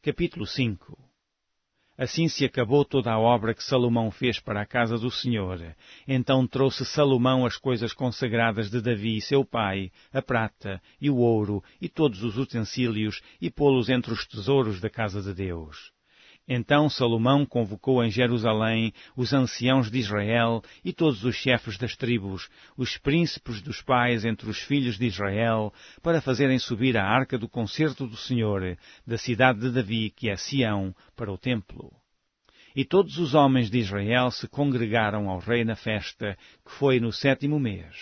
Capítulo 5. Assim se acabou toda a obra que Salomão fez para a casa do Senhor. Então trouxe Salomão as coisas consagradas de Davi, seu pai, a prata e o ouro e todos os utensílios, e pô-los entre os tesouros da casa de Deus. Então Salomão convocou em Jerusalém os anciãos de Israel e todos os chefes das tribos, os príncipes dos pais entre os filhos de Israel, para fazerem subir a arca do concerto do Senhor, da cidade de Davi, que é Sião, para o templo. E todos os homens de Israel se congregaram ao rei na festa, que foi no 7º mês.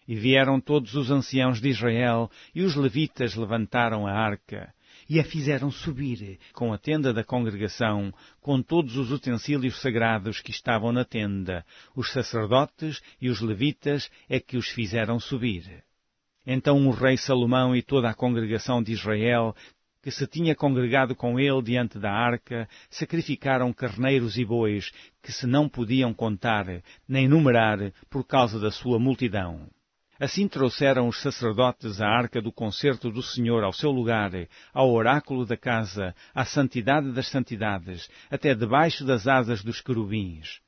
E vieram todos os anciãos de Israel, e os levitas levantaram a arca, e a fizeram subir com a tenda da congregação, com todos os utensílios sagrados que estavam na tenda. Os sacerdotes e os levitas é que os fizeram subir. Então o rei Salomão e toda a congregação de Israel, que se tinha congregado com ele diante da arca, sacrificaram carneiros e bois, que se não podiam contar, nem numerar, por causa da sua multidão. Assim trouxeram os sacerdotes a arca do concerto do Senhor ao seu lugar, ao oráculo da casa, à santidade das santidades, até debaixo das asas dos querubins.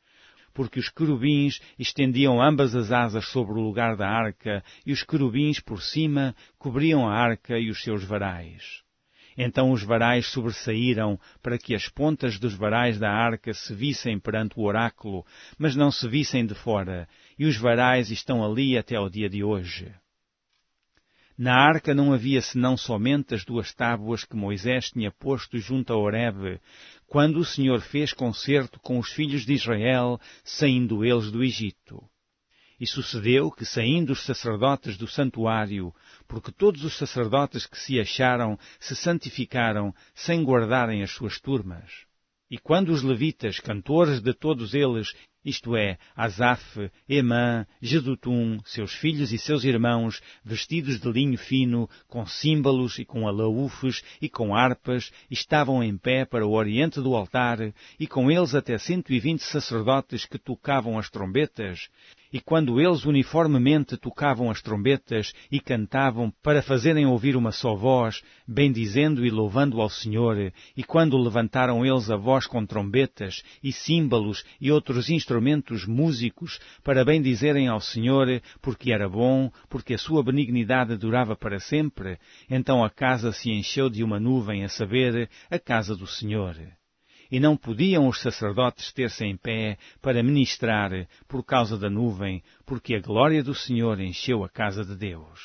Porque os querubins estendiam ambas as asas sobre o lugar da arca, e os querubins por cima cobriam a arca e os seus varais. Então os varais sobressaíram para que as pontas dos varais da arca se vissem perante o oráculo, mas não se vissem de fora, e os varais estão ali até ao dia de hoje. Na arca não havia senão somente as 2 tábuas que Moisés tinha posto junto a Horebe, quando o Senhor fez concerto com os filhos de Israel, saindo eles do Egito. E sucedeu que, saindo os sacerdotes do santuário, porque todos os sacerdotes que se acharam se santificaram, sem guardarem as suas turmas. E quando os levitas, cantores de todos eles, isto é, Asaf, Emã, Jedutum, seus filhos e seus irmãos, vestidos de linho fino, com símbolos e com alaúfes e com harpas, estavam em pé para o oriente do altar, e com eles até 120 sacerdotes que tocavam as trombetas, e quando eles uniformemente tocavam as trombetas e cantavam para fazerem ouvir uma só voz, bendizendo e louvando ao Senhor, e quando levantaram eles a voz com trombetas e símbolos e outros instrumentos músicos para bendizerem ao Senhor, porque era bom, porque a sua benignidade durava para sempre, então a casa se encheu de uma nuvem, a saber, a casa do Senhor. E não podiam os sacerdotes ter-se em pé para ministrar por causa da nuvem, porque a glória do Senhor encheu a casa de Deus.